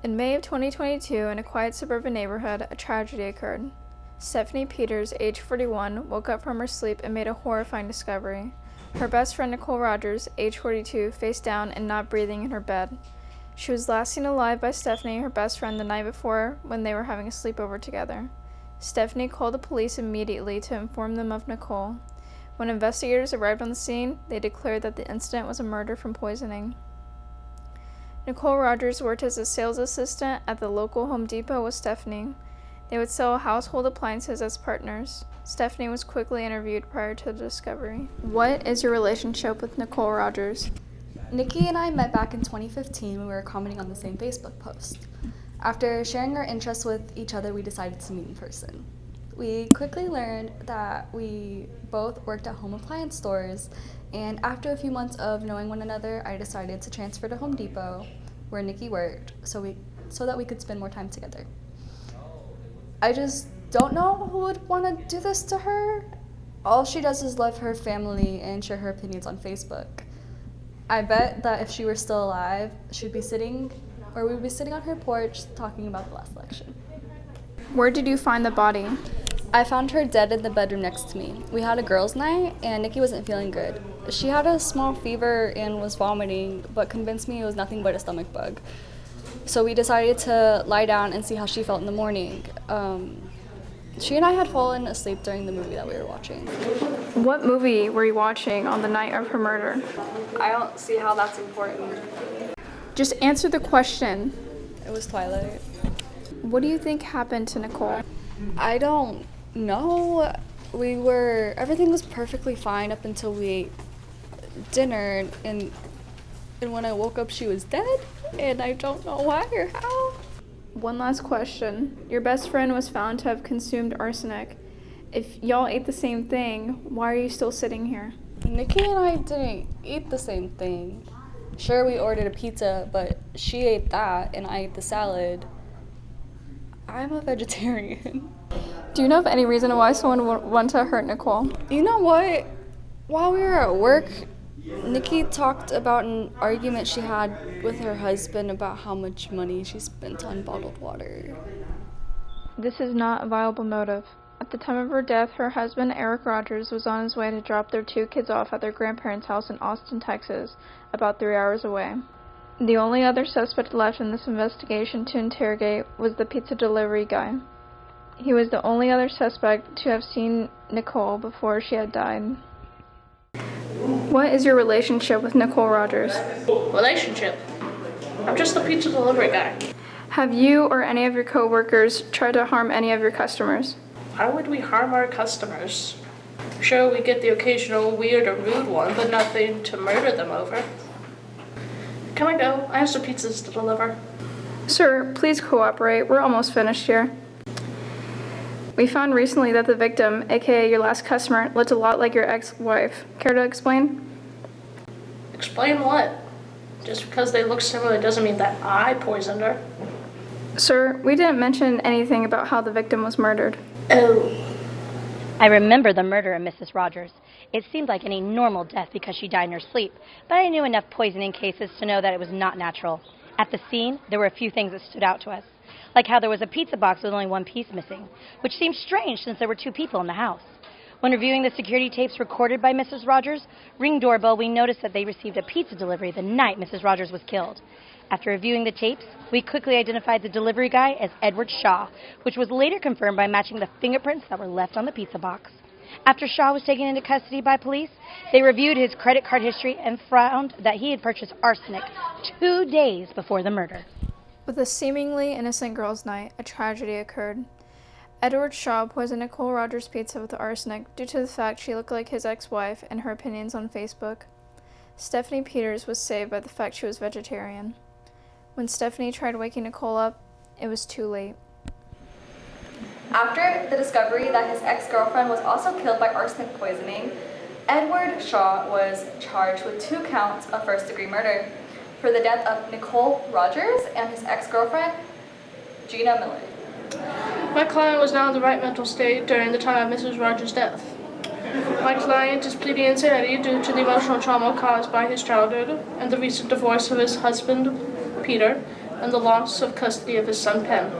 In May of 2022, in a quiet suburban neighborhood, a tragedy occurred. Stephanie Peters, age 41, woke up from her sleep and made a horrifying discovery. Her best friend Nicole Rogers, age 42, face down and not breathing in her bed. She was last seen alive by Stephanie, her best friend, the night before when they were having a sleepover together. Stephanie called the police immediately to inform them of Nicole. When investigators arrived on the scene, they declared that the incident was a murder from poisoning. Nicole Rogers worked as a sales assistant at the local Home Depot with Stephanie. They would sell household appliances as partners. Stephanie was quickly interviewed prior to the discovery. What is your relationship with Nicole Rogers? Nikki and I met back in 2015 when we were commenting on the same Facebook post. After sharing our interests with each other, we decided to meet in person. We quickly learned that we both worked at home appliance stores, and after a few months of knowing one another, I decided to transfer to Home Depot, where Nikki worked, so that we could spend more time together. I just don't know who would want to do this to her. All she does is love her family and share her opinions on Facebook. I bet that if she were still alive, we'd be sitting on her porch talking about the last election. Where did you find the body? I found her dead in the bedroom next to me. We had a girls' night, and Nikki wasn't feeling good. She had a small fever and was vomiting, but convinced me it was nothing but a stomach bug. So we decided to lie down and see how she felt in the morning. She and I had fallen asleep during the movie that we were watching. What movie were you watching on the night of her murder? I don't see how that's important. Just answer the question. It was Twilight. What do you think happened to Nicole? I don't know. Everything was perfectly fine up until we ate dinner, and when I woke up, she was dead, and I don't know why or how. One last question. Your best friend was found to have consumed arsenic. If y'all ate the same thing, why are you still sitting here? Nikki and I didn't eat the same thing. Sure, we ordered a pizza, but she ate that, and I ate the salad. I'm a vegetarian. Do you know of any reason why someone would want to hurt Nicole? You know what? While we were at work, Nikki talked about an argument she had with her husband about how much money she spent on bottled water. This is not a viable motive. At the time of her death, her husband, Eric Rogers, was on his way to drop their 2 kids off at their grandparents' house in Austin, Texas, about 3 hours away. The only other suspect left in this investigation to interrogate was the pizza delivery guy. He was the only other suspect to have seen Nicole before she had died. What is your relationship with Nicole Rogers? Relationship? I'm just the pizza delivery guy. Have you or any of your co-workers tried to harm any of your customers? Why would we harm our customers? Sure, we get the occasional weird or rude one, but nothing to murder them over. Can I go? I have some pizzas to deliver. Sir, please cooperate. We're almost finished here. We found recently that the victim, aka your last customer, looked a lot like your ex-wife. Care to explain? Explain what? Just because they look similar doesn't mean that I poisoned her. Sir, we didn't mention anything about how the victim was murdered. Oh. I remember the murder of Mrs. Rogers. It seemed like any normal death because she died in her sleep, but I knew enough poisoning cases to know that it was not natural. At the scene, there were a few things that stood out to us, like how there was a pizza box with only one piece missing, which seemed strange since there were 2 people in the house. When reviewing the security tapes recorded by Mrs. Rogers' Ring doorbell, we noticed that they received a pizza delivery the night Mrs. Rogers was killed. After reviewing the tapes, we quickly identified the delivery guy as Edward Shaw, which was later confirmed by matching the fingerprints that were left on the pizza box. After Shaw was taken into custody by police, they reviewed his credit card history and found that he had purchased arsenic 2 days before the murder. With a seemingly innocent girls' night, a tragedy occurred. Edward Shaw poisoned Nicole Rogers' pizza with arsenic due to the fact she looked like his ex-wife and her opinions on Facebook. Stephanie Peters was saved by the fact she was vegetarian. When Stephanie tried waking Nicole up, it was too late. After the discovery that his ex-girlfriend was also killed by arsenic poisoning, Edward Shaw was charged with 2 counts of first-degree murder for the death of Nicole Rogers and his ex-girlfriend, Gina Miller. My client was not in the right mental state during the time of Mrs. Rogers' death. My client is pleading insanity due to the emotional trauma caused by his childhood and the recent divorce of his husband, Peter, and the loss of custody of his son Penn.